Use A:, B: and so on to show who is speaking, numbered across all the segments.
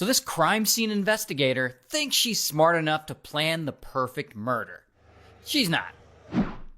A: So this crime scene investigator thinks she's smart enough to plan the perfect murder. She's not.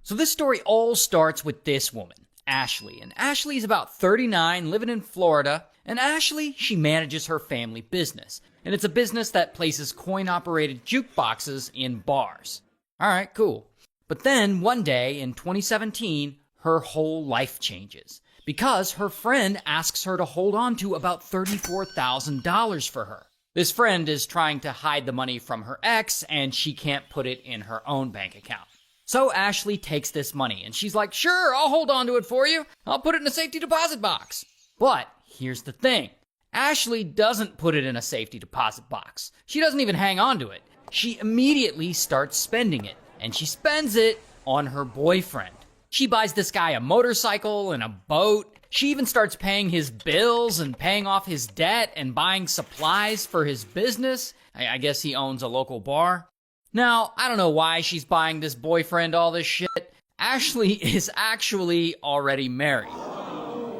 A: So this story all starts with this woman, Ashley. And Ashley's about 39, living in Florida. And Ashley, she manages her family business. And it's a business that places coin-operated jukeboxes in bars. Alright, cool. But then, one day in 2017, her whole life changes. Because her friend asks her to hold on to about $34,000 for her. This friend is trying to hide the money from her ex, and she can't put it in her own bank account. So Ashley takes this money, and she's like, sure, I'll hold on to it for you. I'll put it in a safety deposit box. But here's the thing. Ashley doesn't put it in a safety deposit box. She doesn't even hang on to it. She immediately starts spending it, and she spends it on her boyfriend. She buys this guy a motorcycle and a boat. She even starts paying his bills and paying off his debt and buying supplies for his business. I guess he owns a local bar. Now, I don't know why she's buying this boyfriend all this shit. Ashley is actually already married.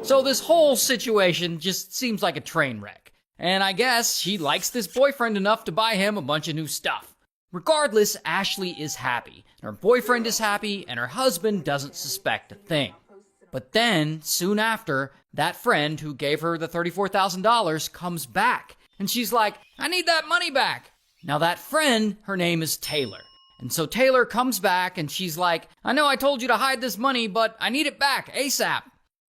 A: So this whole situation just seems like a train wreck. And I guess she likes this boyfriend enough to buy him a bunch of new stuff. Regardless, Ashley is happy. Her boyfriend is happy, and her husband doesn't suspect a thing. But then, soon after, that friend who gave her the $34,000 comes back. And she's like, I need that money back. Now that friend, her name is Taylor. And so Taylor comes back and she's like, I know I told you to hide this money, but I need it back ASAP.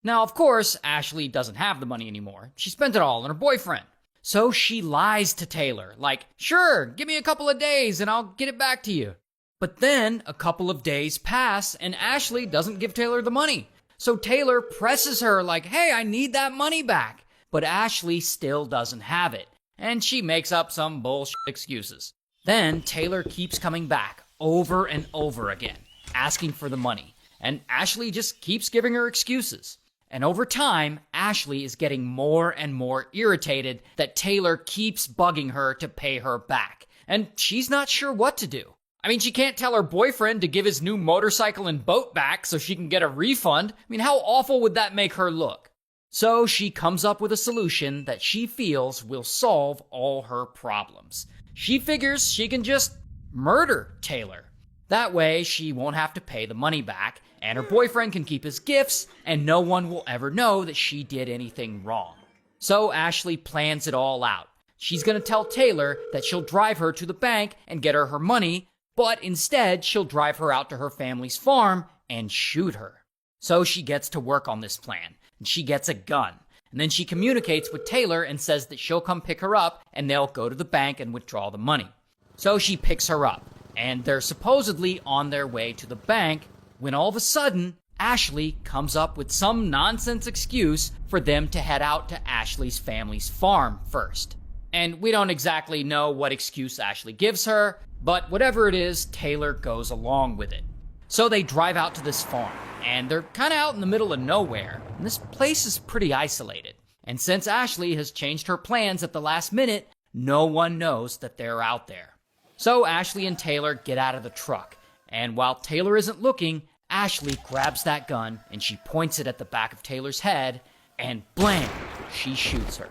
A: Now, of course, Ashley doesn't have the money anymore. She spent it all on her boyfriend. So she lies to Taylor, like, sure, give me a couple of days and I'll get it back to you. But then a couple of days pass and Ashley doesn't give Taylor the money. So Taylor presses her like, hey, I need that money back. But Ashley still doesn't have it. And she makes up some bullshit excuses. Then Taylor keeps coming back over and over again, asking for the money. And Ashley just keeps giving her excuses. And over time, Ashley is getting more and more irritated that Taylor keeps bugging her to pay her back. And she's not sure what to do. I mean, she can't tell her boyfriend to give his new motorcycle and boat back so she can get a refund. I mean, how awful would that make her look? So she comes up with a solution that she feels will solve all her problems. She figures she can just murder Taylor. That way, she won't have to pay the money back, and her boyfriend can keep his gifts, and no one will ever know that she did anything wrong. So Ashley plans it all out. She's gonna tell Taylor that she'll drive her to the bank and get her money, but instead, she'll drive her out to her family's farm and shoot her. So she gets to work on this plan. And she gets a gun. And then she communicates with Taylor and says that she'll come pick her up and they'll go to the bank and withdraw the money. So she picks her up, and they're supposedly on their way to the bank when all of a sudden, Ashley comes up with some nonsense excuse for them to head out to Ashley's family's farm first. And we don't exactly know what excuse Ashley gives her, but whatever it is, Taylor goes along with it. So they drive out to this farm, and they're kind of out in the middle of nowhere, and this place is pretty isolated. And since Ashley has changed her plans at the last minute, no one knows that they're out there. So Ashley and Taylor get out of the truck, and while Taylor isn't looking, Ashley grabs that gun, and she points it at the back of Taylor's head, and blam, she shoots her.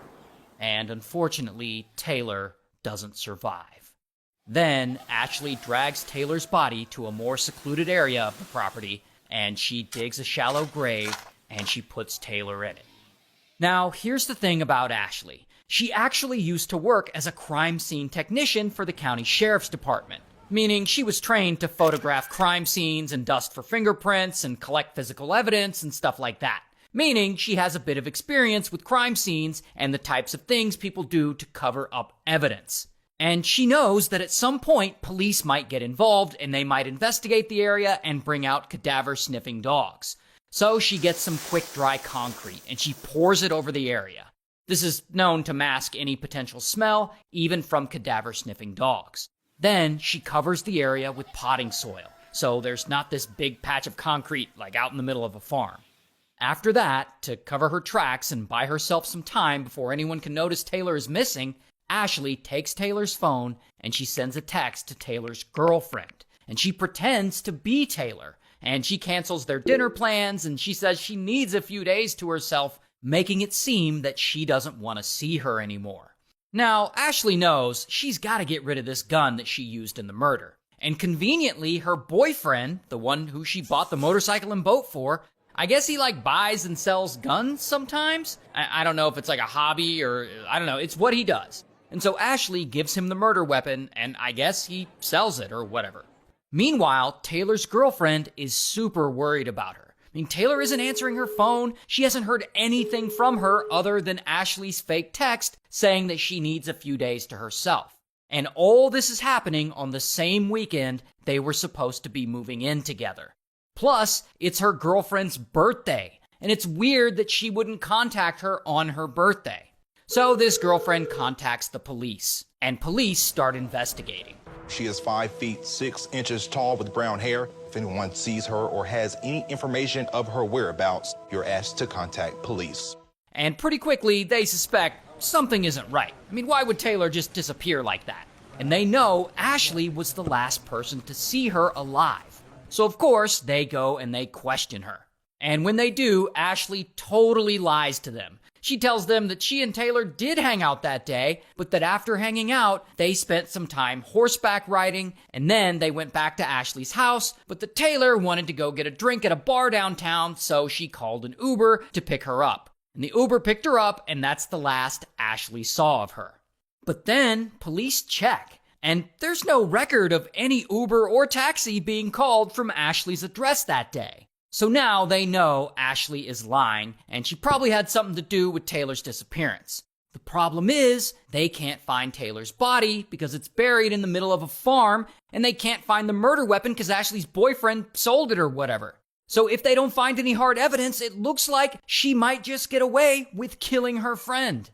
A: And unfortunately, Taylor doesn't survive. Then, Ashley drags Taylor's body to a more secluded area of the property, and she digs a shallow grave, and she puts Taylor in it. Now, here's the thing about Ashley. She actually used to work as a crime scene technician for the county sheriff's department, meaning she was trained to photograph crime scenes and dust for fingerprints and collect physical evidence and stuff like that. Meaning she has a bit of experience with crime scenes and the types of things people do to cover up evidence. And she knows that at some point, police might get involved and they might investigate the area and bring out cadaver-sniffing dogs. So she gets some quick dry concrete and she pours it over the area. This is known to mask any potential smell, even from cadaver-sniffing dogs. Then she covers the area with potting soil, so there's not this big patch of concrete like out in the middle of a farm. After that, to cover her tracks and buy herself some time before anyone can notice Taylor is missing, Ashley takes Taylor's phone and she sends a text to Taylor's girlfriend. And she pretends to be Taylor. And she cancels their dinner plans and she says she needs a few days to herself, making it seem that she doesn't want to see her anymore. Now, Ashley knows she's got to get rid of this gun that she used in the murder. And conveniently, her boyfriend, the one who she bought the motorcycle and boat for, I guess he buys and sells guns sometimes? I don't know if it's a hobby or I don't know, it's what he does. And so Ashley gives him the murder weapon and I guess he sells it or whatever. Meanwhile, Taylor's girlfriend is super worried about her. Taylor isn't answering her phone. She hasn't heard anything from her other than Ashley's fake text saying that she needs a few days to herself. And all this is happening on the same weekend they were supposed to be moving in together. Plus, it's her girlfriend's birthday, and it's weird that she wouldn't contact her on her birthday. So this girlfriend contacts the police, and police start investigating.
B: She is 5 feet 6 inches tall with brown hair. If anyone sees her or has any information of her whereabouts, you're asked to contact police.
A: And pretty quickly, they suspect something isn't right. Why would Taylor just disappear like that? And they know Ashley was the last person to see her alive. So of course, they go and they question her. And when they do, Ashley totally lies to them. She tells them that she and Taylor did hang out that day, but that after hanging out, they spent some time horseback riding, and then they went back to Ashley's house, but that Taylor wanted to go get a drink at a bar downtown, so she called an Uber to pick her up. And the Uber picked her up, and that's the last Ashley saw of her. But then, police check, and there's no record of any Uber or taxi being called from Ashley's address that day. So now they know Ashley is lying, and she probably had something to do with Taylor's disappearance. The problem is, they can't find Taylor's body because it's buried in the middle of a farm, and they can't find the murder weapon because Ashley's boyfriend sold it or whatever. So if they don't find any hard evidence, it looks like she might just get away with killing her friend.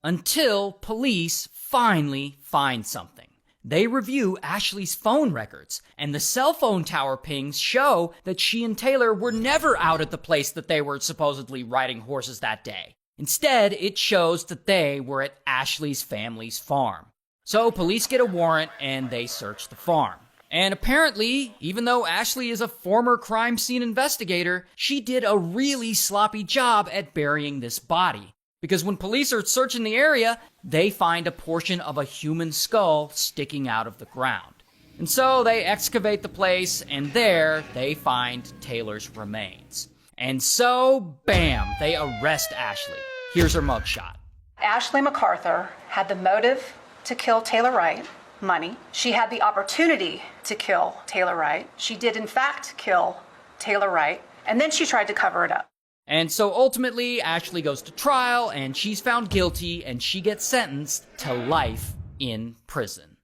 A: Until police finally find something. They review Ashley's phone records, and the cell phone tower pings show that she and Taylor were never out at the place that they were supposedly riding horses that day. Instead, it shows that they were at Ashley's family's farm. So police get a warrant and they search the farm. And apparently, even though Ashley is a former crime scene investigator, she did a really sloppy job at burying this body. Because when police are searching the area, they find a portion of a human skull sticking out of the ground. And so they excavate the place, and there they find Taylor's remains. And so, bam, they arrest Ashley. Here's her mugshot.
C: Ashley MacArthur had the motive to kill Taylor Wright, money. She had the opportunity to kill Taylor Wright. She did, in fact, kill Taylor Wright, and then she tried to cover it up.
A: And so ultimately, Ashley goes to trial, and she's found guilty, and she gets sentenced to life in prison.